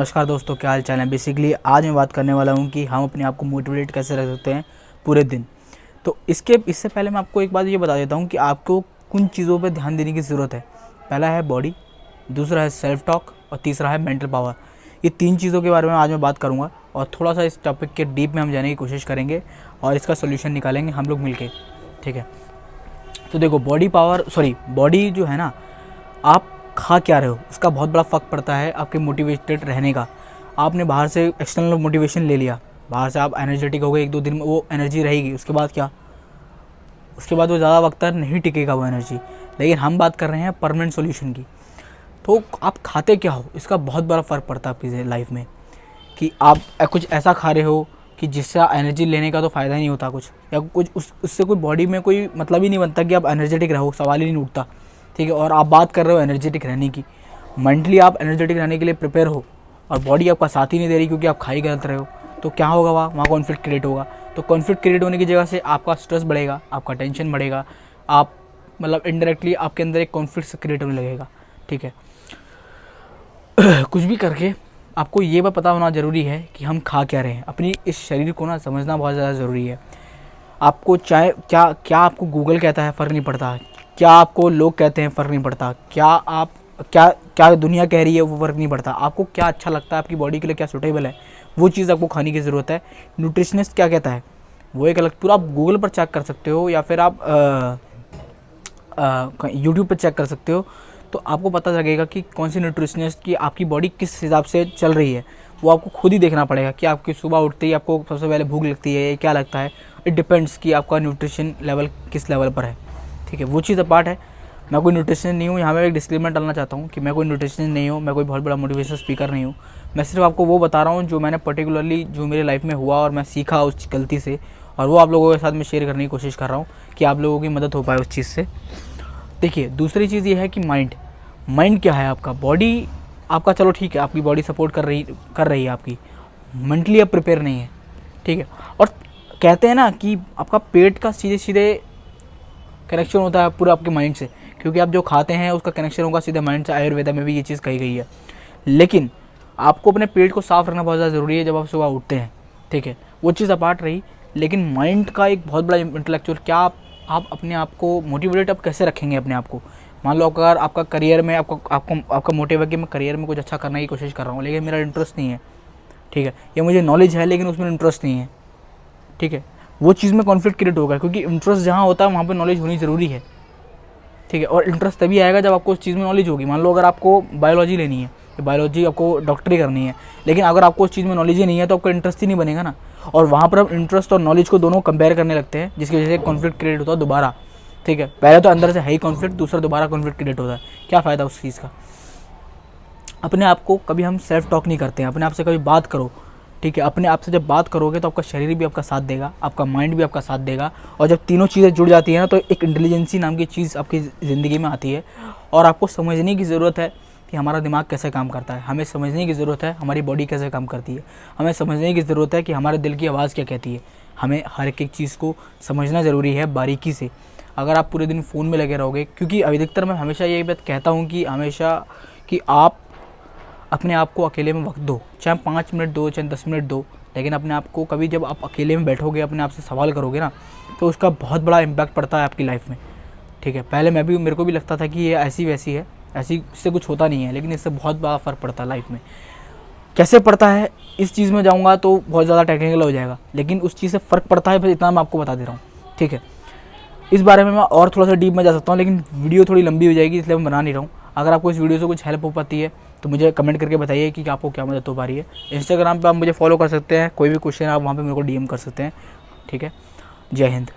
नमस्कार दोस्तों, क्या हाल चाल है। बेसिकली आज मैं बात करने वाला हूँ कि हम अपने आप को मोटिवेट कैसे रख सकते हैं पूरे दिन। तो इससे पहले मैं आपको एक बात ये बता देता हूँ कि आपको कुछ चीज़ों पे ध्यान देने की ज़रूरत है। पहला है बॉडी, दूसरा है सेल्फ टॉक और तीसरा है मेंटल पावर। ये तीन चीज़ों के बारे में आज मैं बात करूँगा और थोड़ा सा इस टॉपिक के डीप में हम जाने की कोशिश करेंगे और इसका सोल्यूशन निकालेंगे हम लोग मिल। ठीक है, तो देखो बॉडी जो है ना, आप खा क्या रहे हो उसका बहुत बड़ा फ़र्क पड़ता है आपके मोटिवेटेड रहने का। आपने बाहर से एक्सटर्नल मोटिवेशन ले लिया, बाहर से आप एनर्जेटिक हो गए, 1-2 दिन में वो एनर्जी रहेगी, उसके बाद क्या, उसके बाद वो ज़्यादा वक्त तक नहीं टिकेगा वो एनर्जी। लेकिन हम बात कर रहे हैं परमानेंट सॉल्यूशन की। तो आप खाते क्या हो इसका बहुत बड़ा फ़र्क पड़ता है आपकी लाइफ में, कि आप कुछ ऐसा खा रहे हो कि जिससे एनर्जी लेने का तो फ़ायदा ही नहीं होता कुछ, या कुछ उससे कोई बॉडी में कोई मतलब ही नहीं बनता कि आप एनर्जेटिक रहो, सवाल ही नहीं उठता। ठीक है, और आप बात कर रहे हो एनर्जेटिक रहने की, मेंटली आप एनर्जेटिक रहने के लिए प्रिपेयर हो और बॉडी आपका साथ ही नहीं दे रही क्योंकि आप खा ही गलत रहे हो, तो क्या होगा, वहाँ कॉन्फ्लिक्ट क्रिएट होगा। तो कॉन्फ्लिक्ट क्रिएट होने की जगह से आपका स्ट्रेस बढ़ेगा, आपका टेंशन बढ़ेगा, आप मतलब इनडायरेक्टली आपके अंदर एक कॉन्फ्लिक्ट क्रिएट होने लगेगा। ठीक है, कुछ भी करके आपको ये बात पता होना ज़रूरी है कि हम खा क्या रहे हैं। अपनी इस शरीर को ना समझना बहुत ज़्यादा ज़रूरी है। आपको चाहे क्या आपको गूगल कहता है फ़र्क नहीं पड़ता, क्या आपको लोग कहते हैं फ़र्क नहीं पड़ता, क्या दुनिया कह रही है वो फ़र्क नहीं पड़ता। आपको क्या अच्छा लगता है, आपकी बॉडी के लिए क्या सूटेबल है, वो चीज़ आपको खाने की ज़रूरत है। न्यूट्रिशनिस्ट क्या कहता है वो एक अलग, पूरा आप गूगल पर चेक कर सकते हो या फिर आप यूट्यूब पर चेक कर सकते हो। तो आपको पता लगेगा कि कौन सी न्यूट्रिशनिस्ट की आपकी बॉडी किस हिसाब से चल रही है। वो आपको खुद ही देखना पड़ेगा कि आपकी सुबह उठते ही आपको सबसे पहले भूख लगती है, क्या लगता है। इट डिपेंड्स कि आपका न्यूट्रिशन लेवल किस लेवल पर है। ठीक है, वो चीज़ अपार्ट है। मैं कोई न्यूट्रिशनिस्ट नहीं हूँ, यहाँ मैं एक डिस्क्लेमर डालना चाहता हूँ कि मैं कोई न्यूट्रिशनिस्ट नहीं हूँ, मैं कोई बहुत बड़ा मोटिवेशनल स्पीकर नहीं हूँ। मैं सिर्फ आपको वो बता रहा हूँ जो मैंने पर्टिकुलरली जो मेरे लाइफ में हुआ और मैं सीखा उस गलती से, और वो आप लोगों के साथ मैं शेयर करने की कोशिश कर रहा हूँ कि आप लोगों की मदद हो पाए उस चीज़ से। देखिए, दूसरी चीज़ ये है कि माइंड क्या है आपका। बॉडी आपका चलो ठीक है, आपकी बॉडी सपोर्ट कर रही है आपकी, मेंटली आप प्रिपेयर नहीं है। ठीक है, और कहते हैं ना कि आपका पेट का सीधे सीधे कनेक्शन होता है पूरा आपके माइंड से, क्योंकि आप जो खाते हैं उसका कनेक्शन होगा सीधे माइंड से। आयुर्वेदा में भी ये चीज़ कही गई है। लेकिन आपको अपने पेट को साफ रखना बहुत ज़्यादा ज़रूरी है जब आप सुबह उठते हैं। ठीक है, वो चीज़ अपार्ट रही, लेकिन माइंड का एक बहुत बड़ा इंटेलेक्चुअल, क्या आप अपने आप को मोटिवेट आप कैसे रखेंगे अपने आप को। मान लो अगर आपका करियर में आपका मोटिव है कि मैं करियर में कुछ अच्छा करने की कोशिश कर रहा हूँ लेकिन मेरा इंटरेस्ट नहीं है। ठीक है, या मुझे नॉलेज है लेकिन उसमें इंटरेस्ट नहीं है। ठीक है, वो चीज़ में कॉन्फ्लिक्ट क्रिएट होगा, क्योंकि इंटरेस्ट जहाँ होता है वहाँ पे नॉलेज होनी ज़रूरी है। ठीक है, और इंटरेस्ट तभी आएगा जब आपको उस चीज़ में नॉलेज होगी। मान लो अगर आपको बायोलॉजी लेनी है, बायोलॉजी आपको डॉक्टरी करनी है, लेकिन अगर आपको उस चीज़ में नॉलेज ही नहीं है तो आपका इंटरेस्ट ही नहीं बनेगा ना। और वहाँ पर हम इंटरेस्ट और नॉलेज को दोनों कंपेयर करने लगते हैं, जिसकी वजह से कॉन्फ्लिक्ट क्रिएट होता है दोबारा। ठीक है, पहले तो अंदर से है ही कॉन्फ्लिक्ट, दूसरा दोबारा कॉन्फ्लिक्ट क्रिएट होता है। क्या फ़ायदा उस चीज़ का। अपने आप को कभी हम सेल्फ टॉक नहीं करते हैं, अपने आप से कभी बात करो। ठीक है, अपने आप से जब बात करोगे तो आपका शरीर भी आपका साथ देगा, आपका माइंड भी आपका साथ देगा, और जब तीनों चीज़ें जुड़ जाती हैं ना तो एक इंटेलिजेंसी नाम की चीज़ आपकी ज़िंदगी में आती है। और आपको समझने की ज़रूरत है कि हमारा दिमाग कैसे काम करता है, हमें समझने की ज़रूरत है हमारी बॉडी कैसे काम करती है, हमें समझने की ज़रूरत है कि हमारे दिल की आवाज़ क्या कहती है। हमें हर एक चीज़ को समझना ज़रूरी है बारीकी से। अगर आप पूरे दिन फ़ोन में लगे रहोगे, क्योंकि अधिकतर मैं हमेशा यही बात कहता हूँ कि हमेशा कि आप अपने आप को अकेले में वक्त दो, चाहे 5 मिनट दो, चाहे 10 मिनट दो, लेकिन अपने आप को कभी जब आप अकेले में बैठोगे, अपने आप से सवाल करोगे ना, तो उसका बहुत बड़ा इम्पैक्ट पड़ता है आपकी लाइफ में। ठीक है, पहले मेरे को भी लगता था कि ये ऐसी वैसी है, ऐसी इससे कुछ होता नहीं है, लेकिन इससे बहुत बड़ा फ़र्क पड़ता है लाइफ में। कैसे पड़ता है इस चीज़ में जाऊँगा तो बहुत ज़्यादा टेक्निकल हो जाएगा, लेकिन उस चीज़ से फ़र्क पड़ता है, बस इतना मैं आपको बता दे रहा हूँ। ठीक है, इस बारे में मैं और थोड़ा सा डीप में जा सकता हूँ, लेकिन वीडियो थोड़ी लंबी हो जाएगी, इसलिए मैं बना नहीं रहा हूँ। अगर आपको इस वीडियो से कुछ हेल्प हो पाती है तो मुझे कमेंट करके बताइए कि आपको क्या मदद हो पा रही है। इंस्टाग्राम पे आप मुझे फॉलो कर सकते हैं, कोई भी क्वेश्चन आप वहाँ पे मेरे को डीएम कर सकते हैं। ठीक है, जय हिंद।